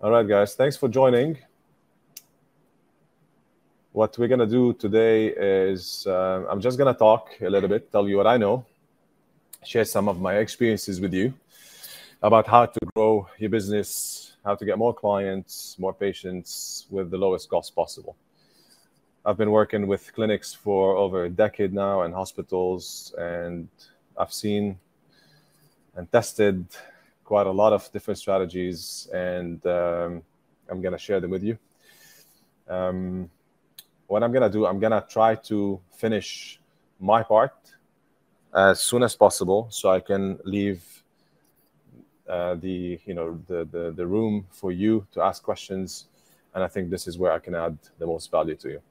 All right, guys, thanks for joining. What we're going to do today is I'm just going to talk a little bit, tell you what I know, share some of my experiences with you about how to grow your business, how to get more clients, more patients with the lowest cost possible. I've been working with clinics for over a decade now and hospitals, and I've seen and tested quite a lot of different strategies, and I'm going to share them with you. What I'm going to do, I'm going to try to finish my part as soon as possible so I can leave the room for you to ask questions, and I think this is where I can add the most value to you.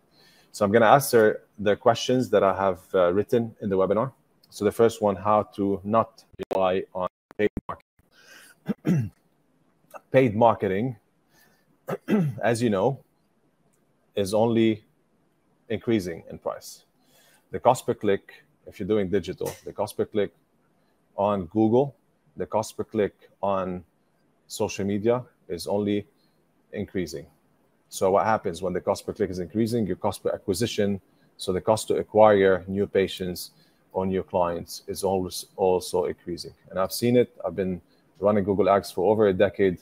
So I'm going to answer the questions that I have written in the webinar. So the first one, how to not rely on paid marketing. Paid marketing, as you know, is only increasing in price. The cost per click, if you're doing digital, the cost per click on Google, the cost per click on social media is only increasing. So what happens when the cost per click is increasing? Your cost per acquisition, so the cost to acquire new patients or new clients, is always also increasing. And I've seen it. I've been running Google Ads for over a decade,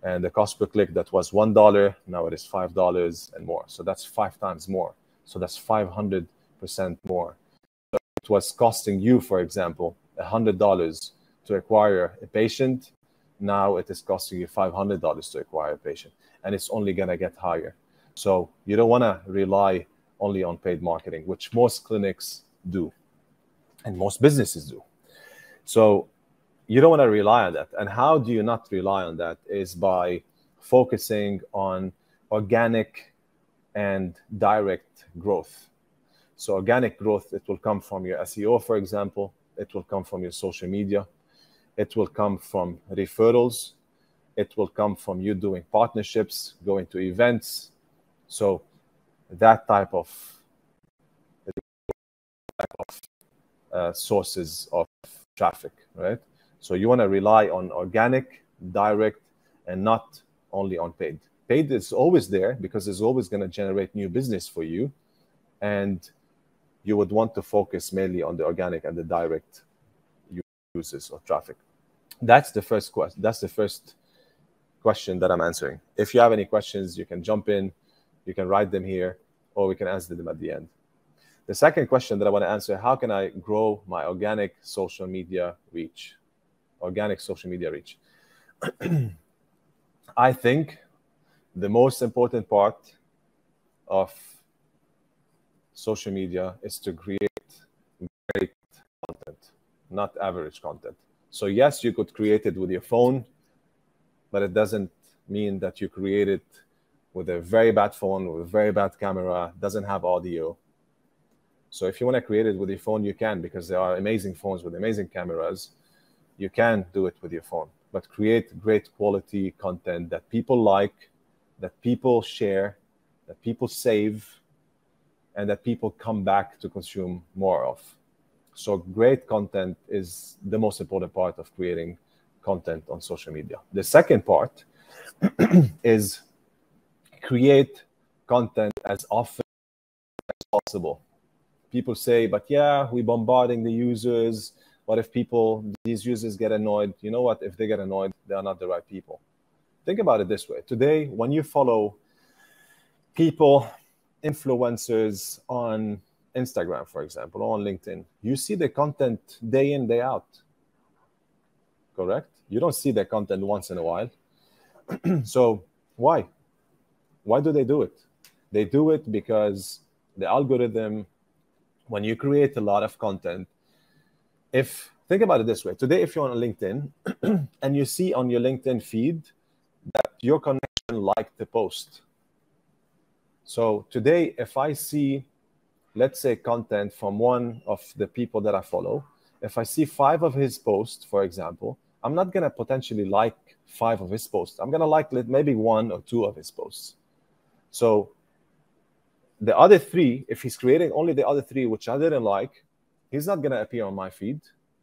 and the cost per click that was $1, now it is $5 and more. So that's 5 times more. So that's 500% more. So it was costing you, for example, $100 to acquire a patient. Now it is costing you $500 to acquire a patient, and it's only going to get higher. So you don't want to rely only on paid marketing, which most clinics do and most businesses do. So you don't want to rely on that. And how do you not rely on that? Is by focusing on organic and direct growth. So organic growth, it will come from your SEO, for example. It will come from your social media. It will come from referrals. It will come from you doing partnerships, going to events. So that type of sources of traffic, right? So you want to rely on organic, direct, and not only on paid. Paid is always there because it's always going to generate new business for you. And you would want to focus mainly on the organic and the direct uses of traffic. That's the first question. That's the first question that I'm answering. If you have any questions, you can jump in, you can write them here, or we can answer them at the end. The second question that I want to answer, how can I grow my organic social media reach? Organic social media reach. I think the most important part of social media is to create great content, not average content. So yes, you could create it with your phone, but it doesn't mean that you create it with a very bad phone, with a very bad camera, doesn't have audio. So if you want to create it with your phone, you can, because there are amazing phones with amazing cameras. You can do it with your phone, but create great quality content that people like, that people share, that people save, and that people come back to consume more of. So great content is the most important part of creating content on social media. The second part is create content as often as possible. People say, but yeah, we're bombarding the users. What if these users get annoyed? You know what? If they get annoyed, they are not the right people. Think about it this way. Today, when you follow people, influencers on Instagram, for example, or on LinkedIn, you see the content day in, day out. Correct? You don't see their content once in a while. So why? Why do they do it? They do it because the algorithm, when you create a lot of content, think about it this way. Today, if you're on LinkedIn and you see on your LinkedIn feed that your connection liked the post. So today, if I see, let's say, content from one of the people that I follow, if I see 5 of his posts, for example, I'm not going to potentially like 5 of his posts. I'm going to like maybe 1 or 2 of his posts. So the other 3, if he's creating only the other 3, which I didn't like, he's not going to appear on my feed.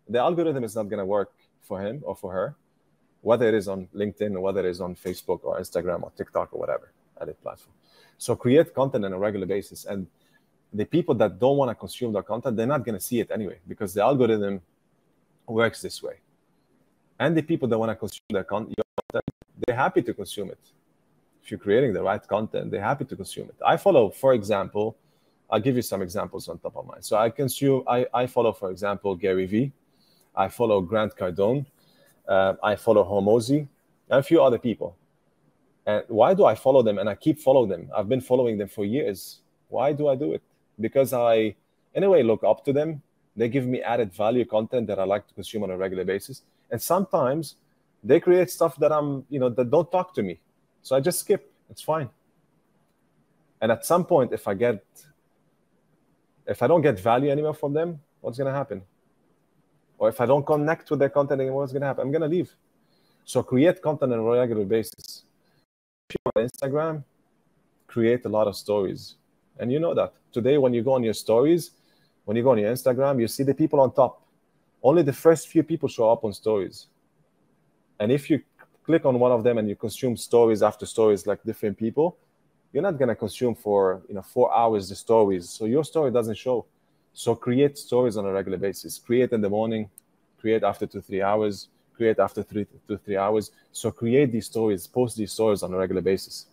The algorithm is not going to work for him or for her. whether it is on LinkedIn or whether it is on Facebook or Instagram or TikTok or whatever edit platform. So create content on a regular basis. And the people that don't want to consume their content, they're not going to see it anyway, because the algorithm works this way. And the people that want to consume your content, they're happy to consume it. If you're creating the right content, they're happy to consume it. I follow, for example, I'll give you some examples on top of mine. So I follow, for example, Gary Vee. I follow Grant Cardone. I follow Hormozi, and a few other people. And why do I follow them? And I keep following them. I've been following them for years. Why do I do it? Because I, in a way, look up to them. They give me added value content that I like to consume on a regular basis. And sometimes they create stuff that that don't talk to me. So I just skip. It's fine. And at some point, if I don't get value anymore from them, what's going to happen? Or if I don't connect with their content anymore, what's going to happen? I'm going to leave. So create content on a regular basis. If you're on Instagram, create a lot of stories. And you know that. Today, when you go on your stories, when you go on your Instagram, you see the people on top. Only the first few people show up on stories. And if you click on one of them and you consume stories after stories like different people, you're not going to consume for 4 hours the stories. So your story doesn't show. So create stories on a regular basis. Create in the morning, create after 2-3 hours, create after 3 to 3 hours. So create these stories, post these stories on a regular basis.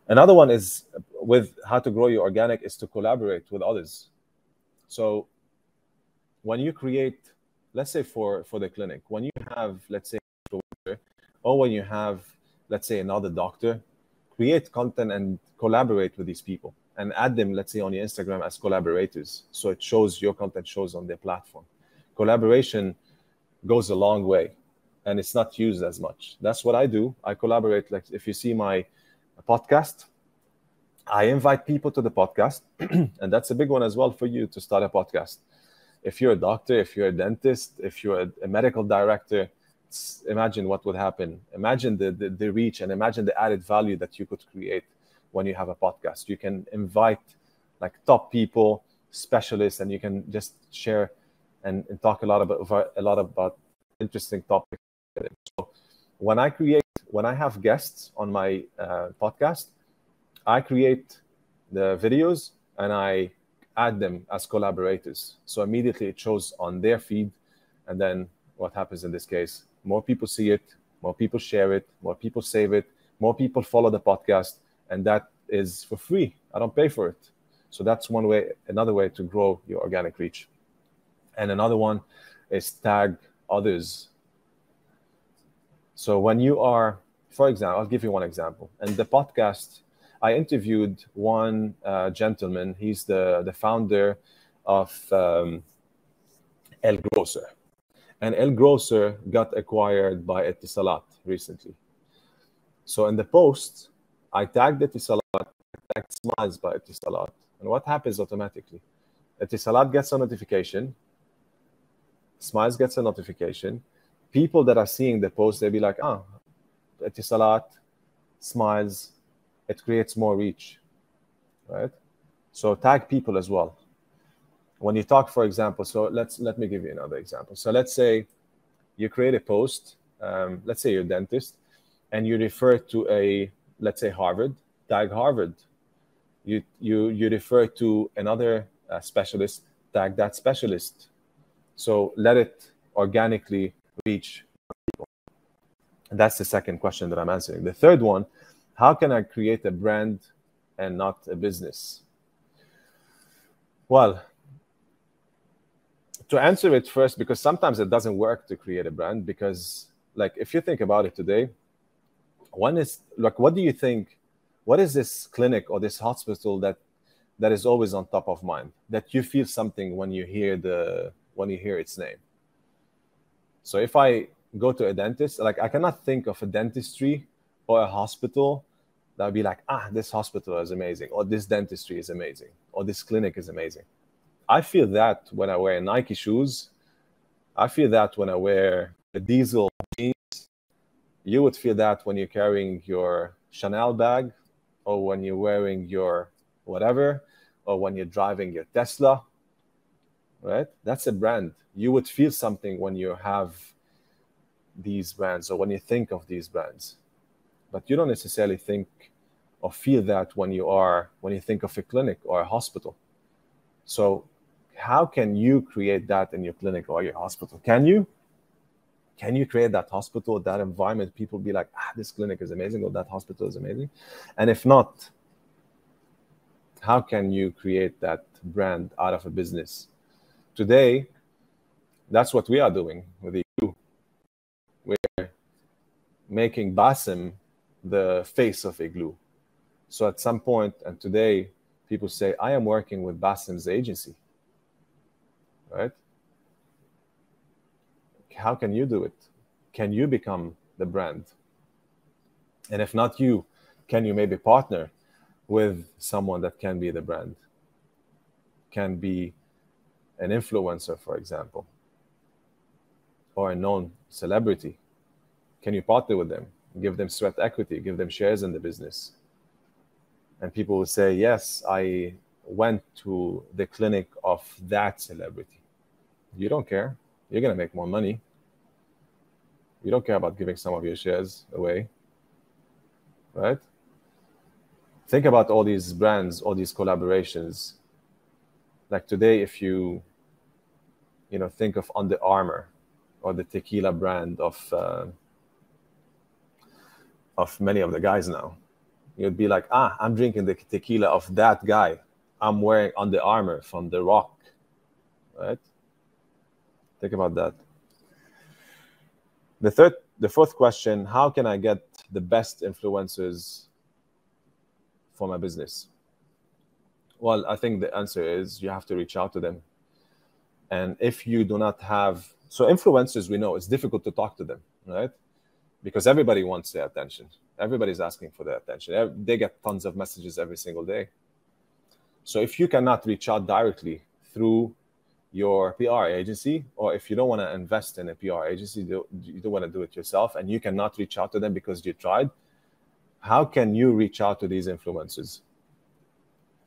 Another one is with how to grow your organic is to collaborate with others. So when you create, let's say for the clinic, when you have, let's say, or when you have, let's say, another doctor, create content and collaborate with these people and add them, let's say, on your Instagram as collaborators. So it shows your content shows on their platform. Collaboration goes a long way and it's not used as much. That's what I do. I collaborate. Like if you see my podcast, I invite people to the podcast. And that's a big one as well for you to start a podcast. If you're a doctor, if you're a dentist, if you're a medical director, imagine what would happen. Imagine the reach and imagine the added value that you could create when you have a podcast. You can invite like top people, specialists, and you can just share and talk a lot about interesting topics. So when I have guests on my podcast, I create the videos and I add them as collaborators. So immediately it shows on their feed. And then what happens in this case? More people see it, more people share it, more people save it, more people follow the podcast. And that is for free. I don't pay for it. So that's one way, another way to grow your organic reach. And another one is tag others. So when you are, for example, I'll give you one example. And the podcast, I interviewed one gentleman. He's the founder of El Grocer. And El Grocer got acquired by Etisalat recently. So in the post, I tagged Etisalat, I tagged Smiles by Etisalat. And what happens automatically? Etisalat gets a notification. Smiles gets a notification. People that are seeing the post, they'll be like, Etisalat, Smiles. It creates more reach, right? So tag people as well. When you talk, for example, so let me give you another example. So let's say you create a post, let's say you're a dentist, and you refer to let's say Harvard, tag Harvard. You refer to another specialist, tag that specialist. So let it organically reach people. And that's the second question that I'm answering. The third one, how can I create a brand and not a business? Well, to answer it first, because sometimes it doesn't work to create a brand, because like if you think about it today, one is like, what do you think? What is this clinic or this hospital that is always on top of mind, that you feel something when you hear its name? So if I go to a dentist, like I cannot think of a dentistry or a hospital that would be like, this hospital is amazing, or this dentistry is amazing, or this clinic is amazing. I feel that when I wear Nike shoes. I feel that when I wear the Diesel jeans. You would feel that when you're carrying your Chanel bag, or when you're wearing your whatever, or when you're driving your Tesla, right? That's a brand. You would feel something when you have these brands or when you think of these brands, but you don't necessarily think or feel that when you think of a clinic or a hospital. So how can you create that in your clinic or your hospital? Can you create that hospital, that environment? People be like, this clinic is amazing, or that hospital is amazing. And if not, how can you create that brand out of a business? Today, that's what we are doing with Igloo. We're making Bassem the face of Igloo. So at some point, and today, people say, I am working with Bassem's agency, right? How can you do it? Can you become the brand? And if not you, can you maybe partner with someone that can be the brand? Can be an influencer, for example, or a known celebrity. Can you partner with them? Give them sweat equity, give them shares in the business. And people will say, yes, I went to the clinic of that celebrity. You don't care. You're going to make more money. You don't care about giving some of your shares away, right? Think about all these brands, all these collaborations. Like today, if you think of Under Armour or the tequila brand of many of the guys now, you'd be like, I'm drinking the tequila of that guy. I'm wearing Under Armour from The Rock, right? Think about that. The fourth question, how can I get the best influencers for my business? Well, I think the answer is you have to reach out to them. And if you do not have, so influencers, we know it's difficult to talk to them, right? Because everybody wants their attention. Everybody's asking for their attention. They get tons of messages every single day. So if you cannot reach out directly through your PR agency, or if you don't want to invest in a PR agency, you don't want to do it yourself, and you cannot reach out to them because you tried, how can you reach out to these influencers?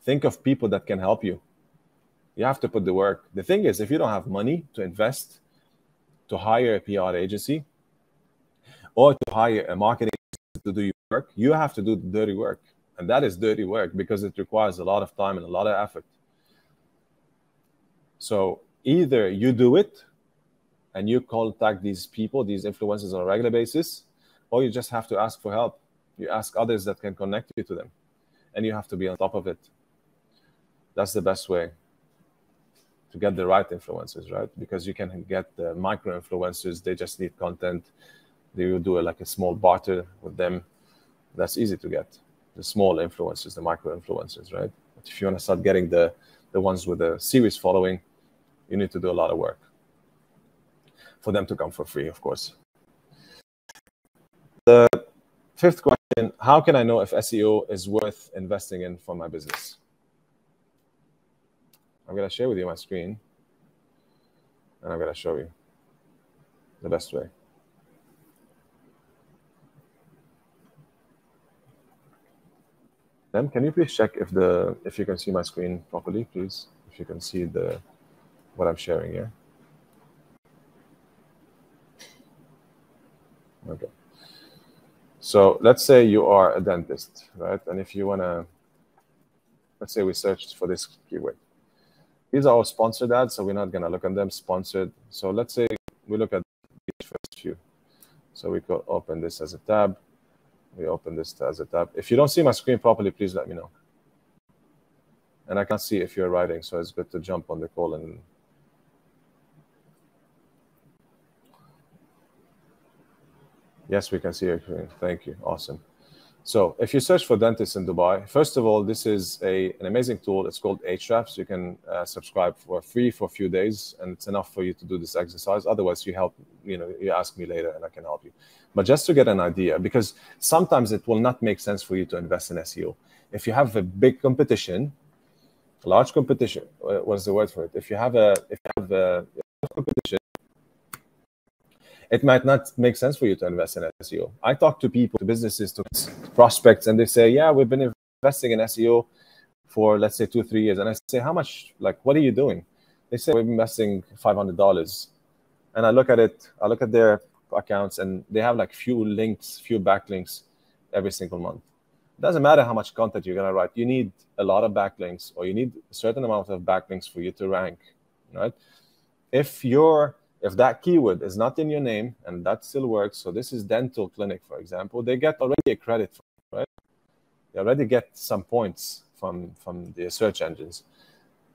Think of people that can help you. You have to put the work. The thing is, if you don't have money to invest, to hire a PR agency, or to hire a marketing agency to do your work, you have to do the dirty work. And that is dirty work because it requires a lot of time and a lot of effort. So either you do it and you contact these people, these influencers on a regular basis, or you just have to ask for help. You ask others that can connect you to them, and you have to be on top of it. That's the best way to get the right influencers, right? Because you can get the micro influencers. They just need content. They will do like a small barter with them. That's easy to get. The small influencers, the micro influencers, right? But if you want to start getting the ones with a serious following, you need to do a lot of work for them to come for free, of course. The fifth question, how can I know if SEO is worth investing in for my business? I'm going to share with you my screen, and I'm going to show you the best way. Then can you please check if you can see my screen properly, please? If you can see what I'm sharing here. Okay. So let's say you are a dentist, right? And if you want to, let's say we searched for this keyword. These are all sponsored ads, so we're not going to look at them sponsored. So let's say we look at these first few. So we could open this as a tab. We open this as a tab. If you don't see my screen properly, please let me know. And I can't see if you're writing, so it's good to jump on the call and... Yes, we can see your screen. Thank you. Awesome. So if you search for dentists in Dubai, first of all, this is an amazing tool. It's called Ahrefs. You can subscribe for free for a few days, and it's enough for you to do this exercise. Otherwise, you ask me later, and I can help you. But just to get an idea, because sometimes it will not make sense for you to invest in SEO. If you have a big competition, large competition, what's the word for it? If you have a competition, it might not make sense for you to invest in SEO. I talk to people, to businesses, to prospects, and they say, yeah, we've been investing in SEO for, let's say, 2-3 years. And I say, how much, like, what are you doing? They say, we're investing $500. And I look at it, I look at their accounts, and they have like few links, few backlinks every single month. It doesn't matter how much content you're going to write. You need a lot of backlinks, or you need a certain amount of backlinks for you to rank, right? If that keyword is not in your name, and that still works, so this is dental clinic, for example, they get already a credit for it, right? They already get some points from the search engines.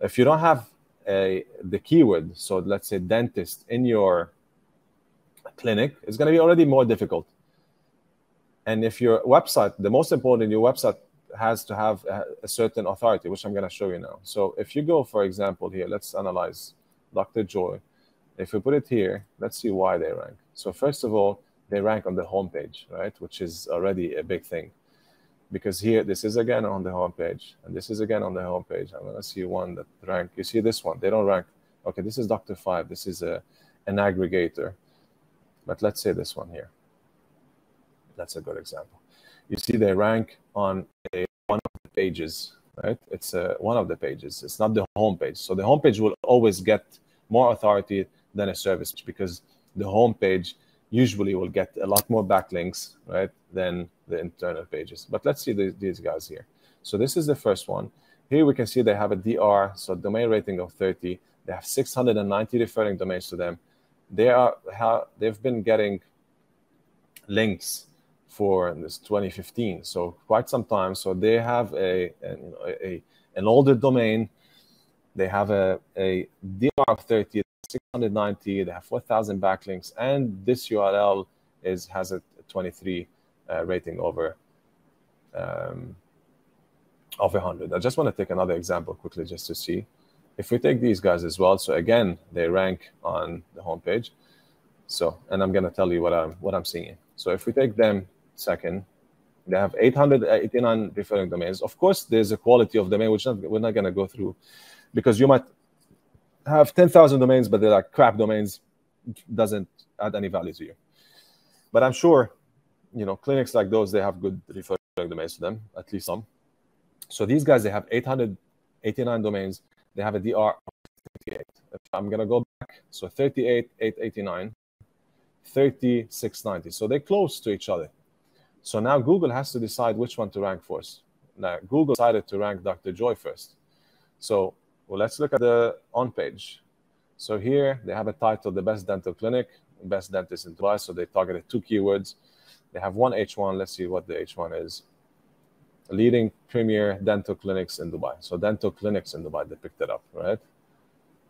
If you don't have the keyword, so let's say dentist, in your clinic, it's going to be already more difficult. And if your website, the most important, your website has to have a certain authority, which I'm going to show you now. So if you go, for example, here, let's analyze Dr. Joy. If we put it here, let's see why they rank. So first of all, they rank on the homepage, right? Which is already a big thing. Because here, this is again on the homepage, and this is again on the homepage. I'm going to see one that rank. You see this one, they don't rank. Okay, this is Dr. 5. This is an aggregator. But let's say this one here. That's a good example. You see they rank on one of the pages, right? It's one of the pages. It's not the homepage. So the homepage will always get more authority than a service, because the homepage usually will get a lot more backlinks, right, than the internal pages. But let's see these guys here. So this is the first one. Here we can see they have a DR, so domain rating of 30. They have 690 referring domains to them. They've been getting links for this 2015, so quite some time. So they have an older domain. They have a DR of 30, 690. They have 4,000 backlinks, and this URL has a 23 rating over 100. I just want to take another example quickly just to see. If we take these guys as well, so again they rank on the homepage. So, and I'm going to tell you what I'm seeing. So if we take them second, they have 889 referring domains. Of course, there's a quality of domain which we're not going to go through, because you might have 10,000 domains, but they're like crap domains, doesn't add any value to you. But I'm sure, clinics like those, they have good referring domains to them, at least some. So these guys, they have 889 domains. They have a DR of 38. If I'm going to go back, so 38, 889, 30, 690. So they're close to each other. So now Google has to decide which one to rank first. Now, Google decided to rank Dr. Joy first. So let's look at the on-page. So here they have a title, The Best Dental Clinic, Best Dentist in Dubai. So they targeted 2 keywords. They have one H1. Let's see what the H1 is. Leading premier dental clinics in Dubai. So dental clinics in Dubai, they picked it up, right?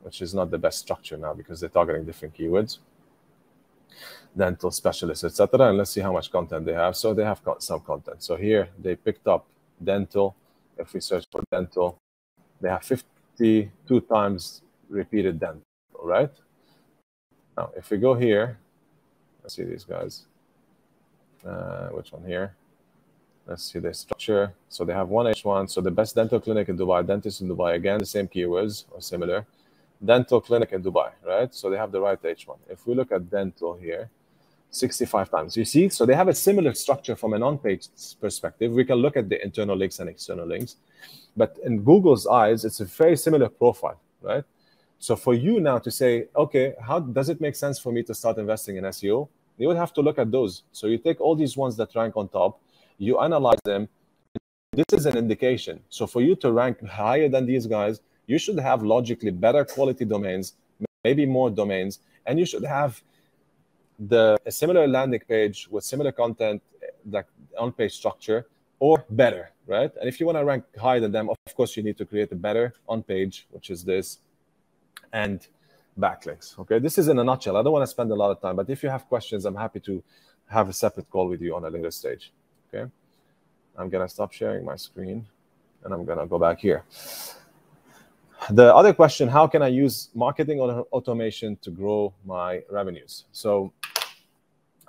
Which is not the best structure now, because they're targeting different keywords. Dental specialists, etc. And let's see how much content they have. So they have some content. So here they picked up dental. If we search for dental, they have 52 times repeated dental, right? Now, if we go here, let's see these guys. Which one here? Let's see the structure. So they have one H1. So the best dental clinic in Dubai, dentist in Dubai. Again, the same keywords or similar. Dental clinic in Dubai, right? So they have the right H1. If we look at dental here, 65 times. You see? So they have a similar structure from an on-page perspective. We can look at the internal links and external links. But in Google's eyes, it's a very similar profile, right? So for you now to say, okay, how does it make sense for me to start investing in SEO? You would have to look at those. So you take all these ones that rank on top, you analyze them. This is an indication. So for you to rank higher than these guys, you should have logically better quality domains, maybe more domains, and you should have a similar landing page with similar content, like on-page structure, or better, right? And if you want to rank higher than them, of course, you need to create a better on-page, which is this, and backlinks. Okay, this is in a nutshell. I don't want to spend a lot of time, but if you have questions, I'm happy to have a separate call with you on a later stage. Okay, I'm gonna stop sharing my screen and I'm gonna go back here. The other question, how can I use marketing automation to grow my revenues? So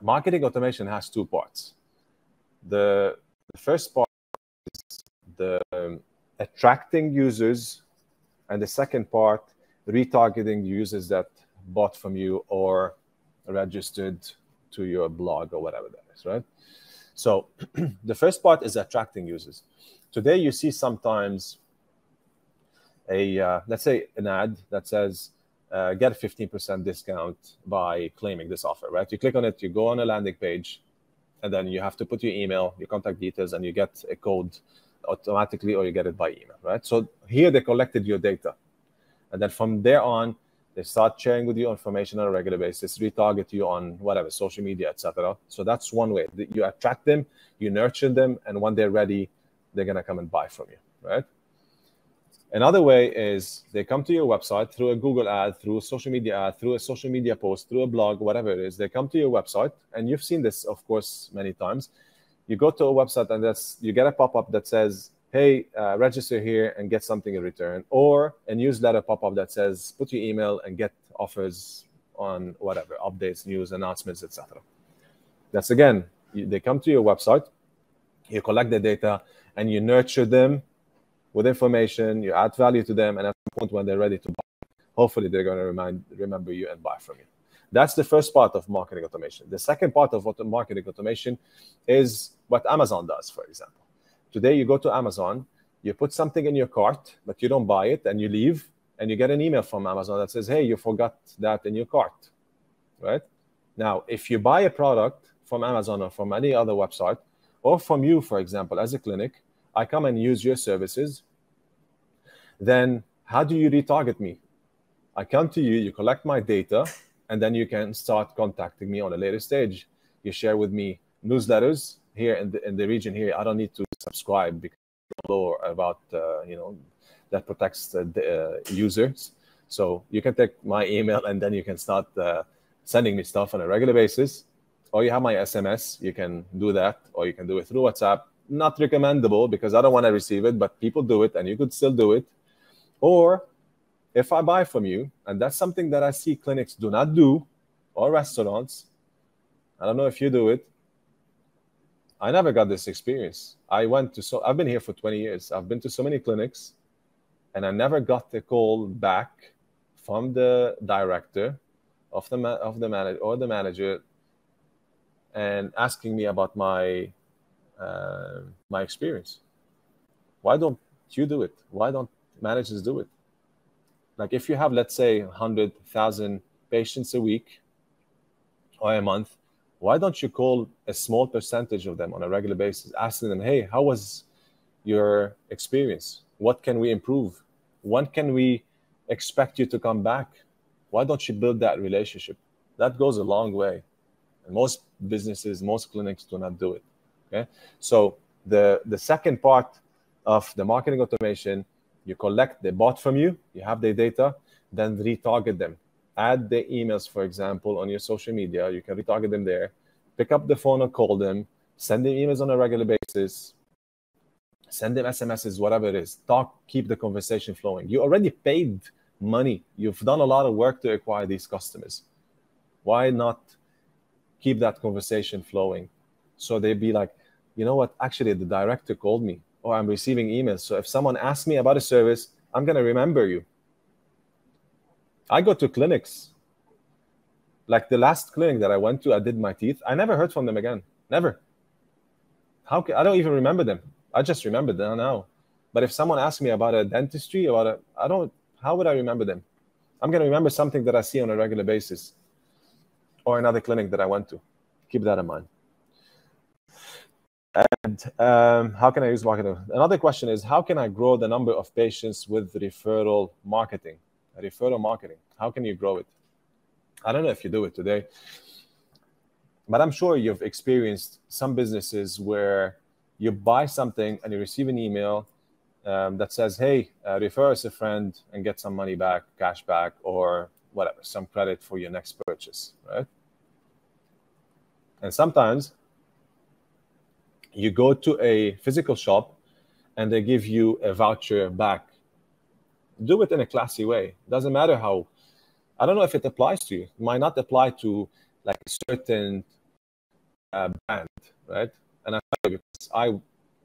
marketing automation has 2 parts. The first part is the attracting users, and the second part, retargeting users that bought from you or registered to your blog or whatever that is, right? So the first part is attracting users. Today you see sometimes let's say an ad that says get a 15% discount by claiming this offer, right? You click on it, you go on a landing page, and then you have to put your email, your contact details, and you get a code automatically, or you get it by email, right? So here they collected your data. And then from there on, they start sharing with you information on a regular basis, retarget you on whatever, social media, etc. So that's one way. You attract them, you nurture them, and when they're ready, they're going to come and buy from you, right? Another way is they come to your website through a Google ad, through a social media ad, through a social media post, through a blog, whatever it is. They come to your website, and you've seen this, of course, many times. You go to a website, and you get a pop-up that says, hey, register here and get something in return, or a newsletter pop-up that says, put your email and get offers on whatever, updates, news, announcements, etc. That's, again, they come to your website, you collect the data, and you nurture them with information, you add value to them, and at some point when they're ready to buy, hopefully they're going to remember you and buy from you. That's the first part of marketing automation. The second part of marketing automation is what Amazon does, for example. Today, you go to Amazon, you put something in your cart, but you don't buy it, and you leave, and you get an email from Amazon that says, hey, you forgot that in your cart, right? Now, if you buy a product from Amazon or from any other website, or from you, for example, as a clinic, I come and use your services, then how do you retarget me? I come to you, you collect my data, and then you can start contacting me on a later stage. You share with me newsletters here in the region here. I don't need to subscribe because law about that protects the users. So you can take my email, and then you can start sending me stuff on a regular basis. Or you have my SMS, you can do that, or you can do it through WhatsApp. Not recommendable because I don't want to receive it, but people do it, and you could still do it. Or if I buy from you, and that's something that I see clinics do not do, or restaurants, I don't know if you do it. I never got this experience. I've been here for 20 years. I've been to so many clinics, and I never got a call back from the director of the manager or the manager and asking me about my experience. Why don't you do it? Why don't managers do it? Like if you have, let's say, 100,000 patients a week or a month, why don't you call a small percentage of them on a regular basis, asking them, hey, how was your experience? What can we improve? When can we expect you to come back? Why don't you build that relationship? That goes a long way. And most businesses, most clinics do not do it. Okay. So the second part of the marketing automation, you collect, they bought from you, you have their data, then retarget them. Add the emails, for example, on your social media. You can retarget them there. Pick up the phone and call them. Send them emails on a regular basis. Send them SMSs, whatever it is. Keep the conversation flowing. You already paid money. You've done a lot of work to acquire these customers. Why not keep that conversation flowing? So they'd be like, you know what? Actually, the director called me, or I'm receiving emails. So if someone asks me about a service, I'm going to remember you. I go to clinics. Like the last clinic that I went to, I did my teeth. I never heard from them again. Never. I don't even remember them. I just remember them now. But if someone asks me about a dentistry, how would I remember them? I'm going to remember something that I see on a regular basis, or another clinic that I went to. Keep that in mind. And how can I use marketing? Another question is, how can I grow the number of patients with referral marketing? Referral marketing. How can you grow it? I don't know if you do it today, but I'm sure you've experienced some businesses where you buy something and you receive an email that says, hey, refer us a friend and get some money back, cash back, or whatever, some credit for your next purchase, right? And sometimes you go to a physical shop and they give you a voucher back. Do it in a classy way. Doesn't matter how. I don't know if it applies to you. It might not apply to like a certain brand, right? And because I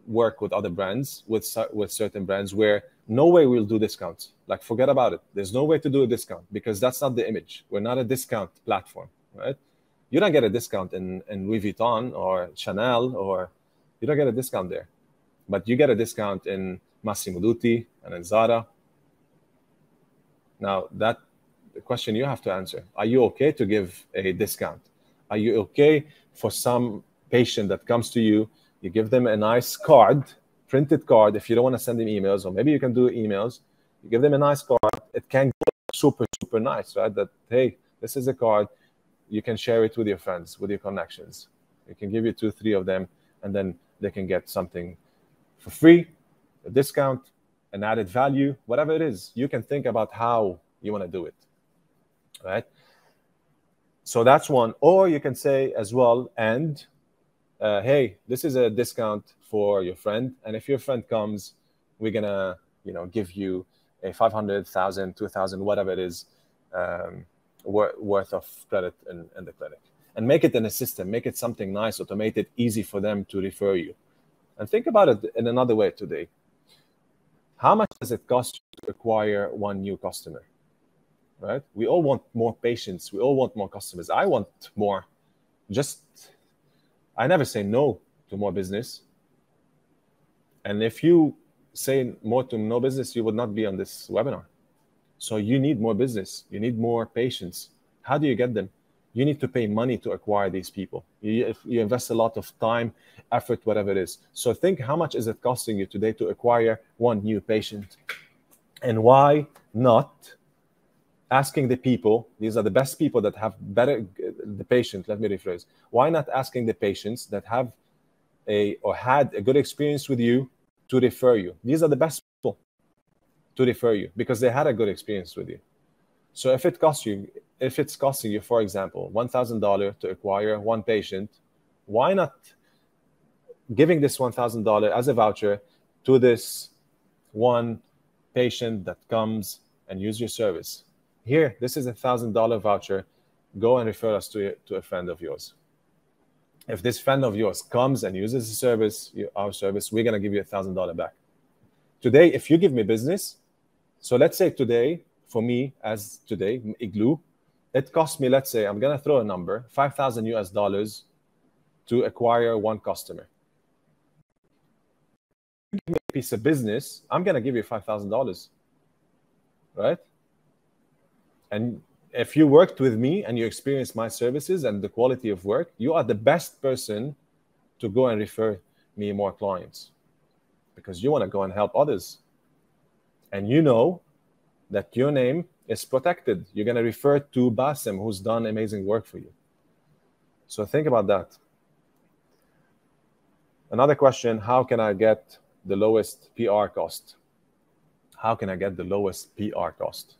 work with other brands, with certain brands where no way we'll do discounts. Like forget about it. There's no way to do a discount because that's not the image. We're not a discount platform, right? You don't get a discount in Louis Vuitton or Chanel, or you don't get a discount there. But you get a discount in Massimo Dutti and in Zara. Now, that the question you have to answer. Are you okay to give a discount? Are you okay for some patient that comes to you, you give them a nice card, printed card, if you don't want to send them emails, or maybe you can do emails, you give them a nice card. It can go super, super nice, right? That, hey, this is a card. You can share it with your friends, with your connections. You can give you 2, 3 of them, and then they can get something for free, a discount, an added value, whatever it is. You can think about how you want to do it, right? So that's one. Or you can say as well, and hey, this is a discount for your friend, and if your friend comes, we're gonna, give you a 500,000, 2,000, whatever it is, worth of credit in the clinic, and make it in a system, make it something nice, automate it, easy for them to refer you. And think about it in another way today. How much does it cost you to acquire one new customer? Right? We all want more patients. We all want more customers. I want more. I never say no to more business. And if you say more to no business, you would not be on this webinar. So you need more business. You need more patients. How do you get them? You need to pay money to acquire these people. You invest a lot of time, effort, whatever it is. So think, how much is it costing you today to acquire one new patient? And why not asking the people, these are the best people that have the patient, let me rephrase. Why not asking the patients that have had a good experience with you to refer you? These are the best people to refer you because they had a good experience with you. So if it's costing you, for example, $1,000 to acquire one patient, why not giving this $1,000 as a voucher to this one patient that comes and use your service? Here, this is a $1,000 voucher. Go and refer us to a friend of yours. If this friend of yours comes and uses the service, our service, we're going to give you $1,000 back. Today, if you give me business, so let's say today, for me, as today, Igloo, it cost me, let's say, I'm going to throw a number, $5,000 to acquire one customer. Give me a piece of business, I'm going to give you $5,000, right? And if you worked with me and you experienced my services and the quality of work, you are the best person to go and refer me more clients because you want to go and help others. And you know that your name is protected. You're going to refer to Bassem, who's done amazing work for you. So think about that. Another question, how can I get the lowest PR cost? How can I get the lowest PR cost?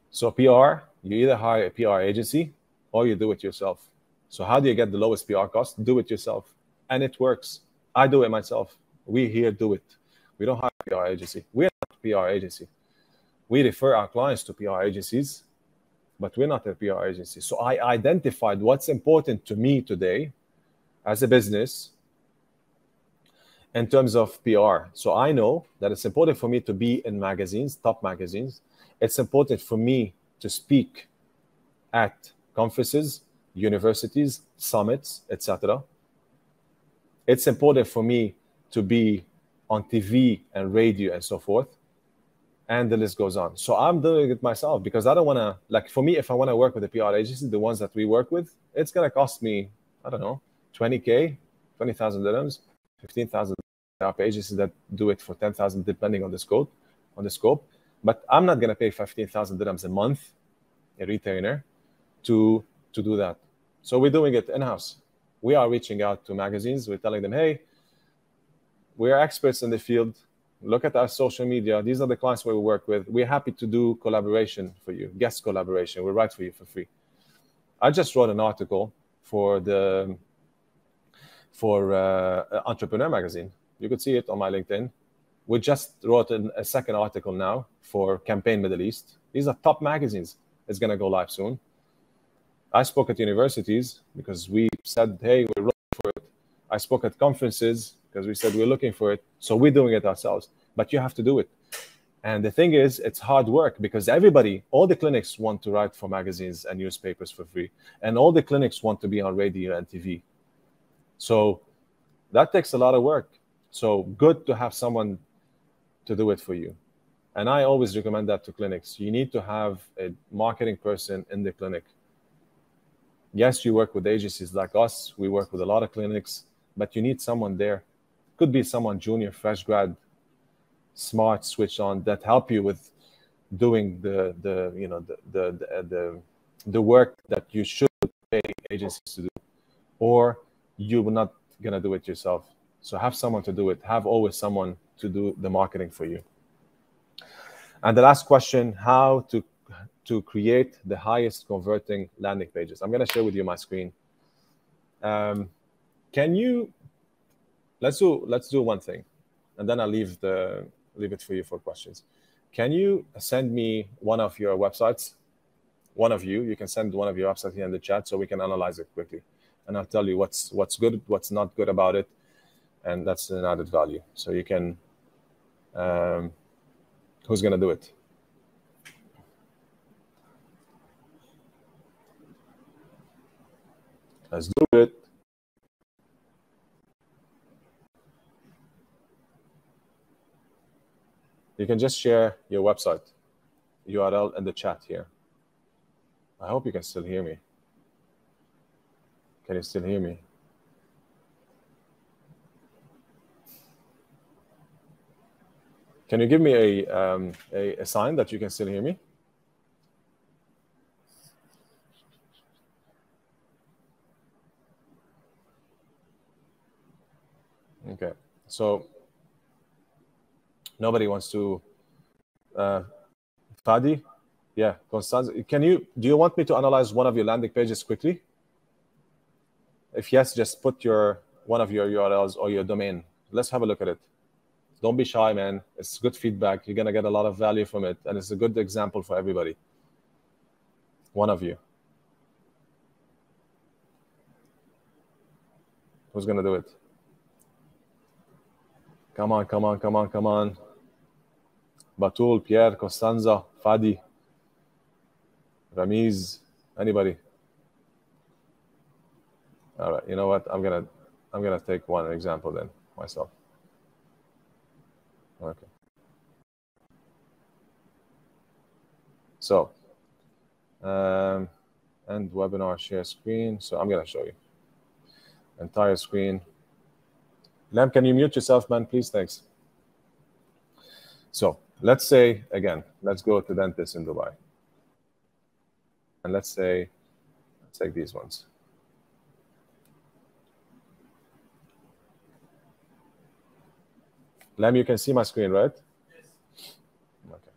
So PR, you either hire a PR agency or you do it yourself. So how do you get the lowest PR cost? Do it yourself. And it works. I do it myself. We here do it. We don't hire a PR agency. We're not a PR agency. We refer our clients to PR agencies, but we're not a PR agency. So I identified what's important to me today as a business in terms of PR. So I know that it's important for me to be in magazines, top magazines. It's important for me to speak at conferences, universities, summits, etc. It's important for me to be on TV and radio and so forth. And the list goes on. So I'm doing it myself because I don't want to, like for me, if I want to work with a PR agency, the ones that we work with, it's going to cost me, I don't know, 20K, 20,000 dirhams, 15,000 agencies that do it for 10,000, depending on the scope. But I'm not going to pay 15,000 dirhams a month, a retainer, to do that. So we're doing it in-house. We are reaching out to magazines. We're telling them, hey, we are experts in the field. Look at our social media. These are the clients we work with. We're happy to do collaboration for you, guest collaboration. We'll write for you for free. I just wrote an article for Entrepreneur Magazine. You could see it on my LinkedIn. We just wrote a second article now for Campaign Middle East. These are top magazines. It's going to go live soon. I spoke at universities because we said, hey, we're looking for it. I spoke at conferences because we said we're looking for it. So we're doing it ourselves. But you have to do it. And the thing is, it's hard work because all the clinics want to write for magazines and newspapers for free. And all the clinics want to be on radio and TV. So that takes a lot of work. So good to have someone to do it for you. And I always recommend that to clinics. You need to have a marketing person in the clinic. Yes, you work with agencies like us. We work with a lot of clinics, but you need someone there. Could be someone junior, fresh grad, smart, switch on, that help you with doing the work that you should pay agencies to do, or you're not gonna do it yourself. So have someone to do it. Have always someone to do the marketing for you. And the last question: how to create the highest converting landing pages. I'm gonna share with you my screen. Can you? Let's do one thing, and then I'll leave it for you for questions. Can you send me one of your websites? One of you can send one of your websites here in the chat so we can analyze it quickly. And I'll tell you what's good, what's not good about it. And that's an added value. So you can, who's going to do it? Let's do it. You can just share your website URL in the chat here. I hope you can still hear me. Can you still hear me? Can you give me a sign that you can still hear me? Okay, so nobody wants to. Fadi, yeah, Constance, do you want me to analyze one of your landing pages quickly? If yes, just put one of your URLs or your domain. Let's have a look at it. Don't be shy, man. It's good feedback. You're gonna get a lot of value from it, and it's a good example for everybody. One of you. Who's gonna do it? Come on, come on, come on, come on. Batul, Pierre, Costanza, Fadi, Ramiz, anybody? All right, you know what? I'm gonna take one example then myself. Okay. So, end webinar, share screen. So I'm gonna show you entire screen. Lam, can you mute yourself, man, please? Thanks. So let's say, again, let's go to dentist in Dubai. And let's take these ones. Lam, you can see my screen, right? Yes. Okay.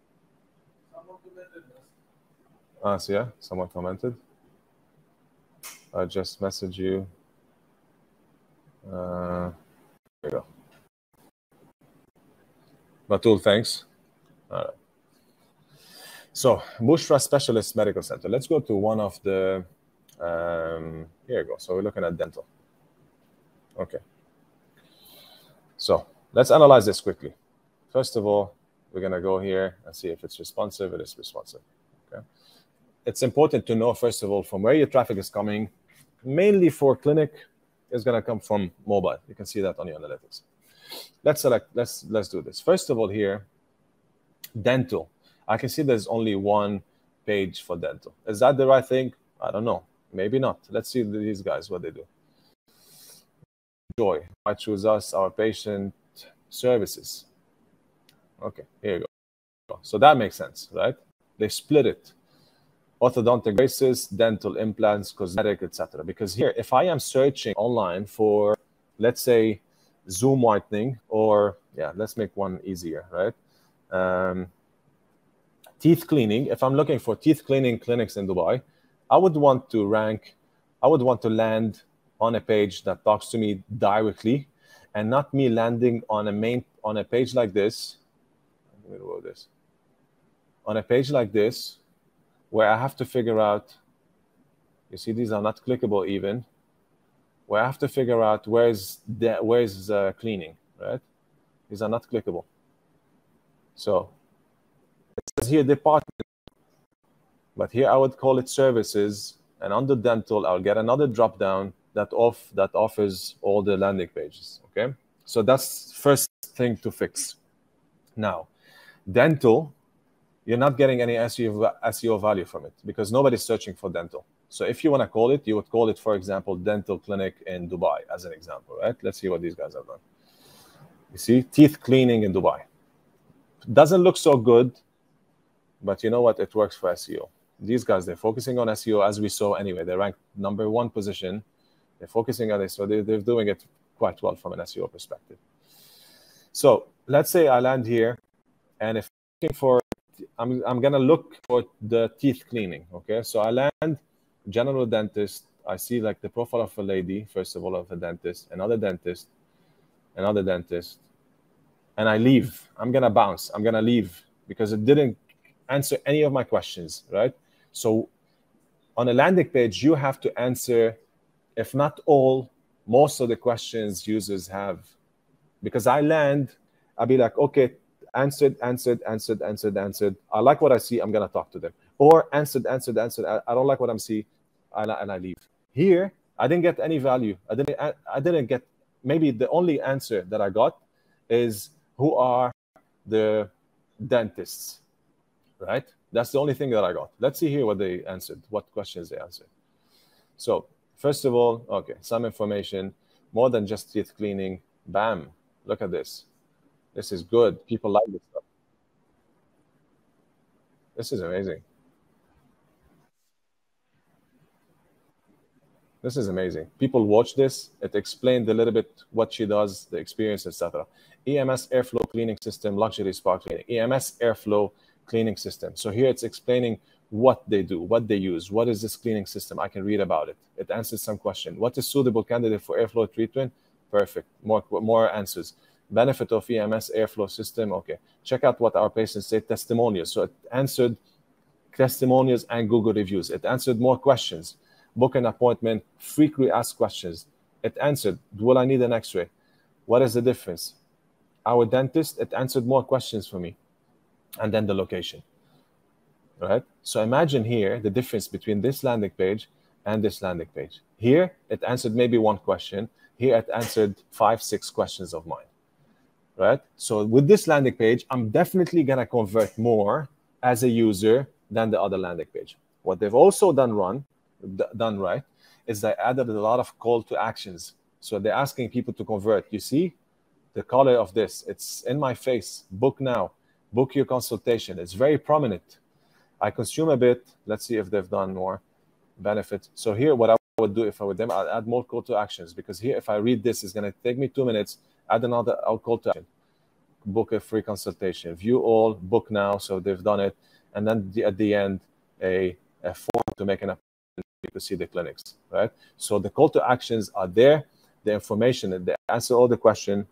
Someone commented. So yeah, someone commented. I just messaged you. There you go. Batul, thanks. All right. So, Bushra Specialist Medical Center. Let's go to one of the, here you go. So we're looking at dental. Okay. So let's analyze this quickly. First of all, we're going to go here and see if it's responsive. It is responsive. Okay. It's important to know, first of all, from where your traffic is coming. Mainly for clinic, is going to come from mobile. You can see that on your analytics. Let's do this. First of all, here, dental. I can see there's only one page for dental. Is that the right thing? I don't know. Maybe not. Let's see these guys, what they do. Joy. I choose us, our patient services. Okay, here you go. So that makes sense, right? They split it. Orthodontic braces, dental implants, cosmetic, etc. Because here, if I am searching online for, let's say, Zoom whitening, or yeah, let's make one easier, right? Teeth cleaning. If I'm looking for teeth cleaning clinics in Dubai, I would want to land on a page that talks to me directly, and not me landing on a page like this. Let me roll this. On a page like this, where I have to figure out, you see, these are not clickable even, where I have to figure out where's cleaning, right? These are not clickable. So it says here department, but here I would call it services, and under dental, I'll get another drop down that offers all the landing pages, okay? So that's first thing to fix. Now, Dental, you're not getting any SEO value from it because nobody's searching for dental. So if you want to call it, you would call it, for example, dental clinic in Dubai as an example, right? Let's see what these guys have done. You see, teeth cleaning in Dubai. Doesn't look so good, but you know what? It works for SEO. These guys, they're focusing on SEO as we saw anyway. They're ranked #1 position. They're focusing on it, so they're doing it quite well from an SEO perspective. So let's say I land here, and if I'm looking for, I'm gonna look for the teeth cleaning. Okay, so I land general dentist. I see like the profile of a lady, first of all, of a dentist, another dentist, another dentist, and I leave. I'm gonna bounce. I'm gonna leave because it didn't answer any of my questions, right? So on a landing page, you have to answer, if not all, most of the questions users have. Because I land, I'll be like, okay, answered. I like what I see, I'm gonna talk to them. Or answered. I don't like what I'm seeing, and I leave. Here, I didn't get any value. I didn't get, maybe the only answer that I got is who are the dentists, right? That's the only thing that I got. Let's see here what they answered, what questions they answered. So first of all, okay, some information, more than just teeth cleaning. Bam, look at this. This is good. People like this stuff. This is amazing. This is amazing. People watch this. It explained a little bit what she does, the experience, etc. EMS airflow cleaning system, luxury spa cleaning. EMS airflow cleaning system. So here it's explaining what they do, what they use. What is this cleaning system? I can read about it. It answers some question. What is suitable candidate for airflow treatment? Perfect. More answers. Benefit of EMS airflow system. Okay. Check out what our patients say. Testimonials. So it answered testimonials and Google reviews. It answered more questions. Book an appointment. Frequently asked questions. It answered, will I need an x-ray? What is the difference? Our dentist, it answered more questions for me. And then the location, right? So imagine here the difference between this landing page and this landing page. Here, it answered maybe one question. Here, it answered 5-6 questions of mine, right? So with this landing page, I'm definitely going to convert more as a user than the other landing page. What they've also done right is they added a lot of call to actions. So they're asking people to convert. You see the color of this, it's in my face. Book now. Book your consultation. It's very prominent. I consume a bit. Let's see if they've done more benefits. So here, what I would do if I were them, I'll add more call to actions, because here, if I read this, it's going to take me 2 minutes. Add another call to action. Book a free consultation. View all. Book now. So they've done it. And then at the end, a form to make an appointment to see the clinics, right? So the call to actions are there. The information, they answer all the question.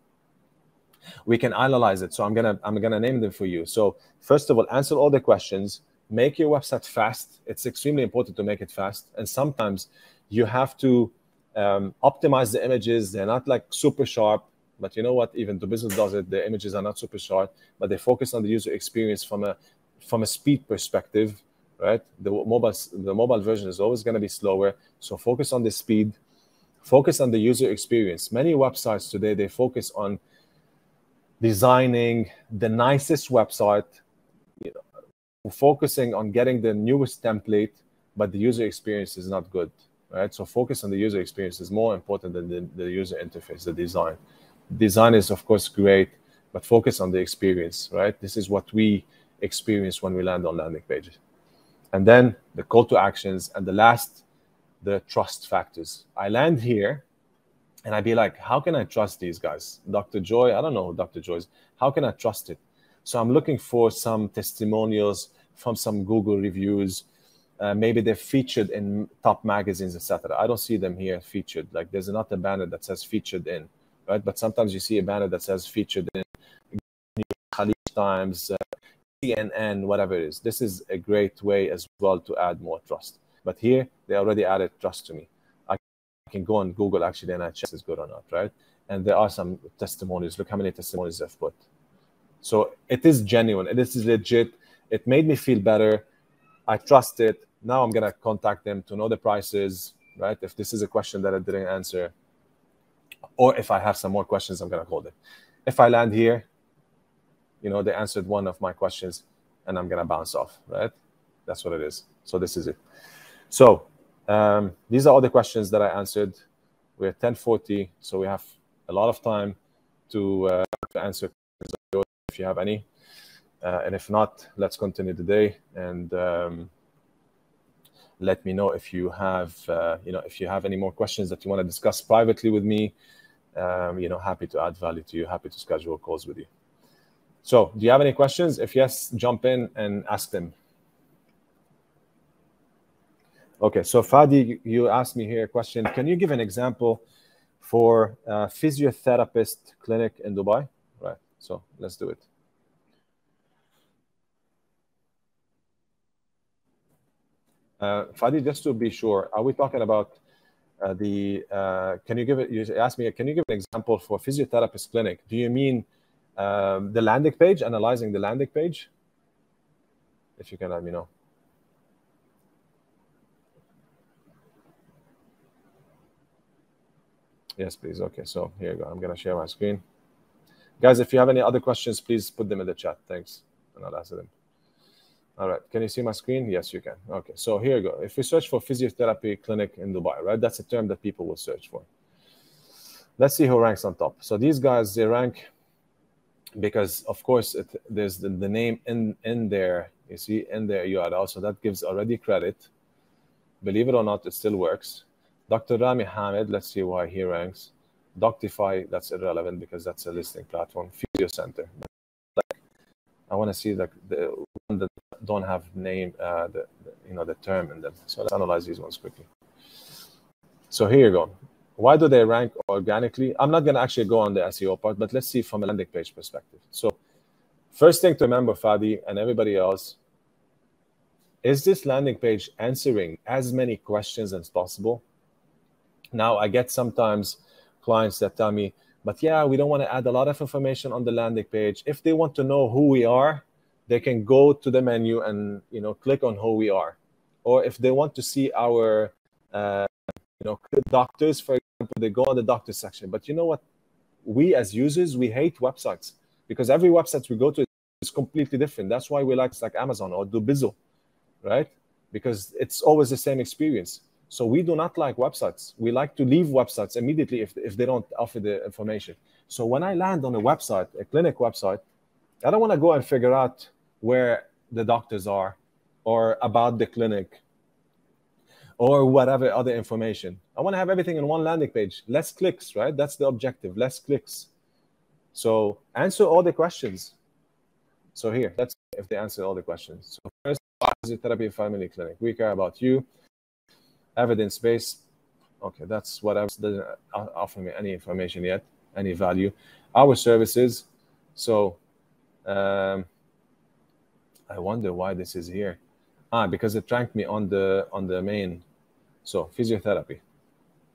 We can analyze it. So I'm gonna name them for you. So first of all, answer all the questions. Make your website fast. It's extremely important to make it fast. And sometimes you have to optimize the images. They're not like super sharp, but you know what? Even the business does it. The images are not super sharp, but they focus on the user experience from a speed perspective, right? The mobile version is always going to be slower. So focus on the speed. Focus on the user experience. Many websites today, they focus on designing the nicest website, focusing on getting the newest template, but the user experience is not good, right? So focus on the user experience is more important than the user interface, the design. Design is, of course, great, but focus on the experience, right? This is what we experience when we land on landing pages. And then the call to actions, and the last, the trust factors. I land here, and I'd be like, how can I trust these guys? Dr. Joy, I don't know who Dr. Joy is. How can I trust it? So I'm looking for some testimonials from some Google reviews. Maybe they're featured in top magazines, etc. I don't see them here featured. Like there's not a banner that says featured in, right? But sometimes you see a banner that says featured in Khalid Times, CNN, whatever it is. This is a great way as well to add more trust. But here, they already added trust to me. I can go on Google actually and I check if it's good or not, right? And there are some testimonials. Look how many testimonials I've put. So it is genuine. It is legit. It made me feel better. I trust it. Now I'm going to contact them to know the prices, right? If this is a question that I didn't answer, or if I have some more questions, I'm going to call them. If I land here, you know, they answered one of my questions and I'm going to bounce off, right? That's what it is. So this is it. So these are all the questions that I answered. We're at 10:40, so we have a lot of time to answer if you have any. And if not, let's continue the day, and let me know if you have, if you have any more questions that you want to discuss privately with me. Happy to add value to you, happy to schedule calls with you. So do you have any questions? If yes, jump in and ask them. Okay, so Fadi, you asked me here a question. Can you give an example for a physiotherapist clinic in Dubai? Right, so let's do it. Fadi, just to be sure, are we talking about can you give it, you asked me, can you give an example for physiotherapist clinic? Do you mean the landing page, analyzing the landing page? If you can let me know. Yes, please. Okay, so here you go. I'm going to share my screen. Guys, if you have any other questions, please put them in the chat. Thanks. And I'll answer them. All right. Can you see my screen? Yes, you can. Okay, so here you go. If we search for physiotherapy clinic in Dubai, right? That's a term that people will search for. Let's see who ranks on top. So these guys, they rank because, of course, there's the name in there. You see, in their URL. So that gives already credit. Believe it or not, it still works. Dr. Rami Hamid, let's see why he ranks. Doctify, that's irrelevant because that's a listing platform. Physio Center. I want to see the one that don't have name, the term in them. So let's analyze these ones quickly. So here you go. Why do they rank organically? I'm not going to actually go on the SEO part, but let's see from a landing page perspective. So first thing to remember, Fadi and everybody else, is this landing page answering as many questions as possible? Now, I get sometimes clients that tell me, but yeah, we don't want to add a lot of information on the landing page. If they want to know who we are, they can go to the menu and click on who we are. Or if they want to see our doctors, for example, they go on the doctor section. But you know what? We as users, we hate websites because every website we go to is completely different. That's why we like Amazon or Dubizzle, right? Because it's always the same experience. So we do not like websites. We like to leave websites immediately if they don't offer the information. So when I land on a website, a clinic website, I don't want to go and figure out where the doctors are or about the clinic or whatever other information. I want to have everything in one landing page. Less clicks, right? That's the objective, less clicks. So answer all the questions. So here, let's see if they answer all the questions. So first, physiotherapy family clinic. We care about you. Evidence-based, okay, that's what else doesn't offer me any information yet, any value. Our services, so I wonder why this is here. Because it ranked me on the main. So physiotherapy,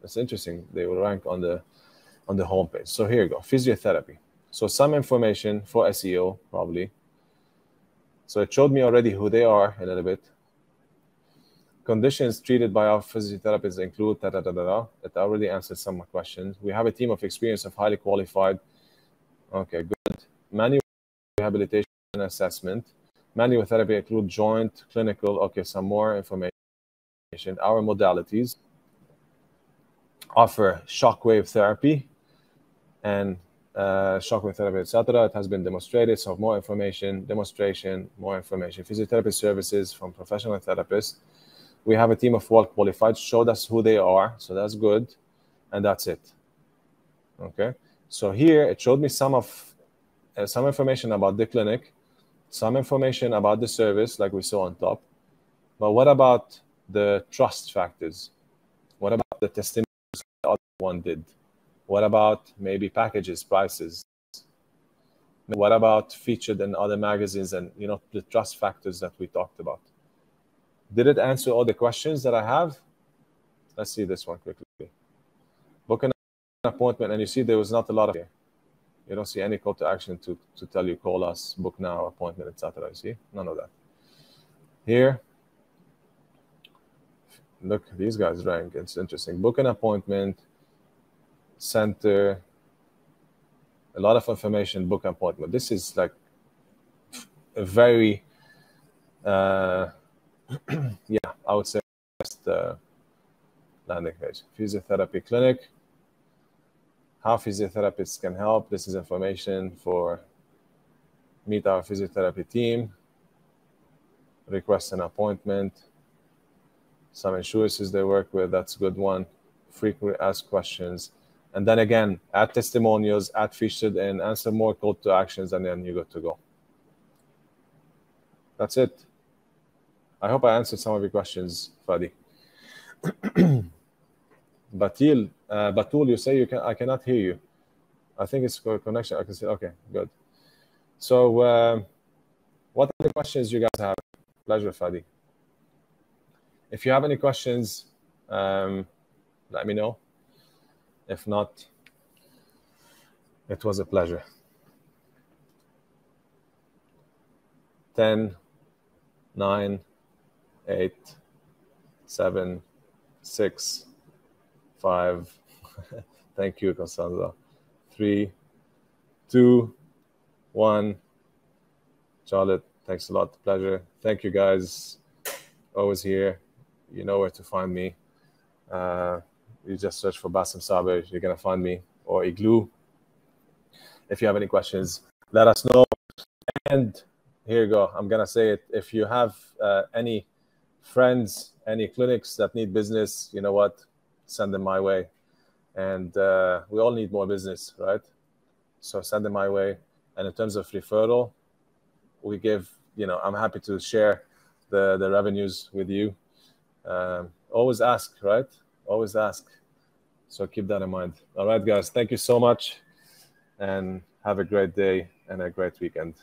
that's interesting. They will rank on the homepage. So here you go, physiotherapy. So some information for SEO probably. So it showed me already who they are a little bit. Conditions treated by our physiotherapists include It already answered some questions. We have a team of experience of highly qualified. Okay, good. Manual rehabilitation and assessment. Manual therapy include joint, clinical. Okay, some more information. Our modalities offer shockwave therapy and shockwave therapy, etc. It has been demonstrated. So more information, demonstration, more information. Physiotherapy services from professional therapists. We have a team of well-qualified, showed us who they are, so that's good, and that's it. Okay, so here it showed me some information about the clinic, some information about the service, like we saw on top. But what about the trust factors? What about the testimonials the other one did? What about maybe packages, prices? What about featured in other magazines and the trust factors that we talked about? Did it answer all the questions that I have? Let's see this one quickly. Book an appointment, and you see there was not a lot of here. You don't see any call to action to tell you call us, book now, appointment, etc. You see none of that. Here, look, these guys rank. It's interesting. Book an appointment, center, a lot of information, book appointment. This is like a very, yeah, I would say best landing page. Physiotherapy clinic. How physiotherapists can help. This is information for meet our physiotherapy team. Request an appointment. Some insurances they work with, that's a good one. Frequently asked questions. And then again, add testimonials, add featured, and answer more call to actions, and then you're good to go. That's it. I hope I answered some of your questions, Fadi. Batul, you say I cannot hear you. I think it's for connection. I can see. Okay, good. So, what are the questions you guys have? Pleasure, Fadi. If you have any questions, let me know. If not, it was a pleasure. 10, 9, 8, 7, 6, 5. Thank you, Costanza. 3, 2, 1. Charlotte, thanks a lot. Pleasure. Thank you, guys. Always here. You know where to find me. You just search for Bassem Saber. You're going to find me, or Igloo. If you have any questions, let us know. And here you go. I'm going to say it. If you have any friends, any clinics that need business, you know what? Send them my way. And we all need more business, right? So send them my way. And in terms of referral, we give, I'm happy to share the revenues with you. Always ask, right? Always ask. So keep that in mind. All right, guys. Thank you so much. And have a great day and a great weekend.